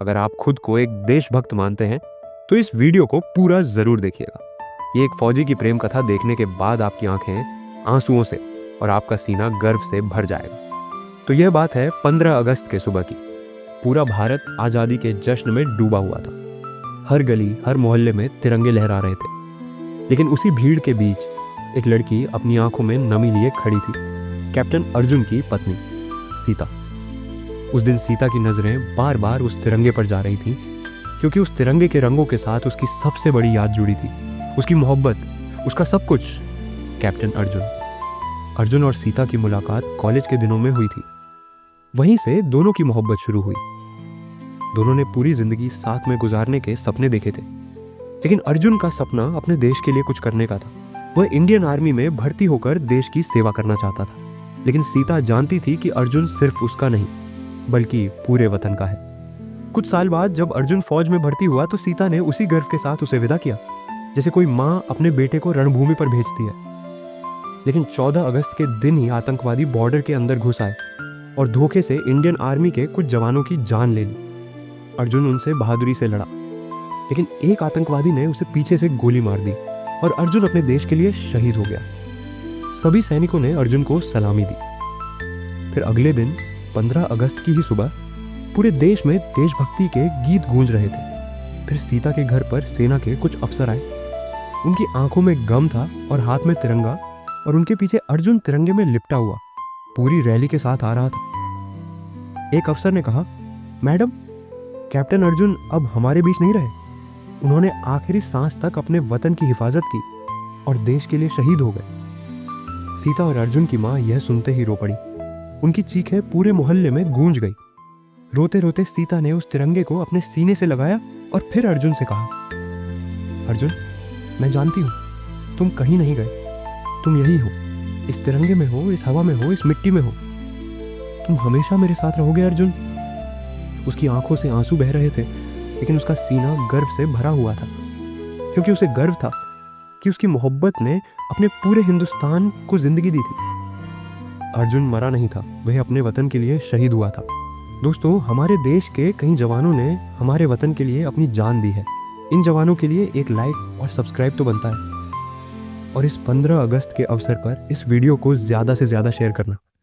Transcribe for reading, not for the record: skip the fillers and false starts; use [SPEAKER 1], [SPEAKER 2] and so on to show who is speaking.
[SPEAKER 1] अगर आप खुद को एक देशभक्त मानते हैं तो इस वीडियो को पूरा जरूर देखिएगा। ये एक फौजी की प्रेम कथा देखने के बाद आपकी आंखें आंसुओं से और आपका सीना गर्व से भर जाएगा। तो यह बात है 15 अगस्त के सुबह की। पूरा भारत आज़ादी के जश्न में डूबा हुआ था। हर गली हर मोहल्ले में तिरंगे लहरा रहे थे। लेकिन उसी भीड़ के बीच एक लड़की अपनी आंखों में नमी लिए खड़ी थी, कैप्टन अर्जुन की पत्नी सीता। उस दिन सीता की नजरें बार बार उस तिरंगे पर जा रही थी, क्योंकि उस तिरंगे के रंगों के साथ उसकी सबसे बड़ी याद जुड़ी थी, उसकी मोहब्बत, उसका सब कुछ, कैप्टन अर्जुन। अर्जुन और सीता की मुलाकात कॉलेज के दिनों में हुई थी। वहीं से दोनों की मोहब्बत शुरू हुई। दोनों ने पूरी जिंदगी साथ में गुजारने के सपने देखे थे, लेकिन अर्जुन का सपना अपने देश के लिए कुछ करने का था। वह इंडियन आर्मी में भर्ती होकर देश की सेवा करना चाहता था। लेकिन सीता जानती थी कि अर्जुन सिर्फ उसका नहीं बल्कि पूरे वतन का है। कुछ साल बाद जब अर्जुन फौज में भर्ती हुआ तो सीता ने उसी गर्व के साथ उसे विदा किया, जैसे कोई माँ अपने बेटे को रणभूमि पर भेजती है। लेकिन 14 अगस्त के दिन ही आतंकवादी बॉर्डर के अंदर घुस आए और धोखे से इंडियन आर्मी के कुछ जवानों की जान ले ली। अर्जुन उनसे बहादुरी से लड़ा, लेकिन एक आतंकवादी ने उसे पीछे से गोली मार दी और अर्जुन अपने देश के लिए शहीद हो गया। सभी सैनिकों ने अर्जुन को सलामी दी। फिर अगले दिन 15 अगस्त की ही सुबह पूरे देश में देशभक्ति के गीत गूंज रहे थे। फिर सीता के घर पर सेना के कुछ अफसर आए। उनकी आंखों में गम था और हाथ में तिरंगा, और उनके पीछे अर्जुन तिरंगे में लिपटा हुआ पूरी रैली के साथ आ रहा था। एक अफसर ने कहा, मैडम, कैप्टन अर्जुन अब हमारे बीच नहीं रहे। उन्होंने आखिरी सांस तक अपने वतन की हिफाजत की और देश के लिए शहीद हो गए। सीता और अर्जुन की मां यह सुनते ही रो पड़ी। उनकी चीखें पूरे मोहल्ले में गूंज गई। रोते रोते सीता ने उस तिरंगे को अपने सीने से लगाया और फिर अर्जुन से कहा, अर्जुन, मैं जानती हूं तुम कहीं नहीं गए। तुम यही हो, इस तिरंगे में हो, इस हवा में हो, इस मिट्टी में हो। तुम हमेशा मेरे साथ रहोगे अर्जुन। उसकी आंखों से आंसू बह रहे थे, लेकिन उसका सीना गर्व से भरा हुआ था, क्योंकि उसे गर्व था कि उसकी मोहब्बत ने अपने पूरे हिंदुस्तान को जिंदगी दी थी। अर्जुन मरा नहीं था, वह अपने वतन के लिए शहीद हुआ था। दोस्तों, हमारे देश के कई जवानों ने हमारे वतन के लिए अपनी जान दी है। इन जवानों के लिए एक लाइक और सब्सक्राइब तो बनता है। और इस 15 अगस्त के अवसर पर इस वीडियो को ज़्यादा से ज़्यादा शेयर करना।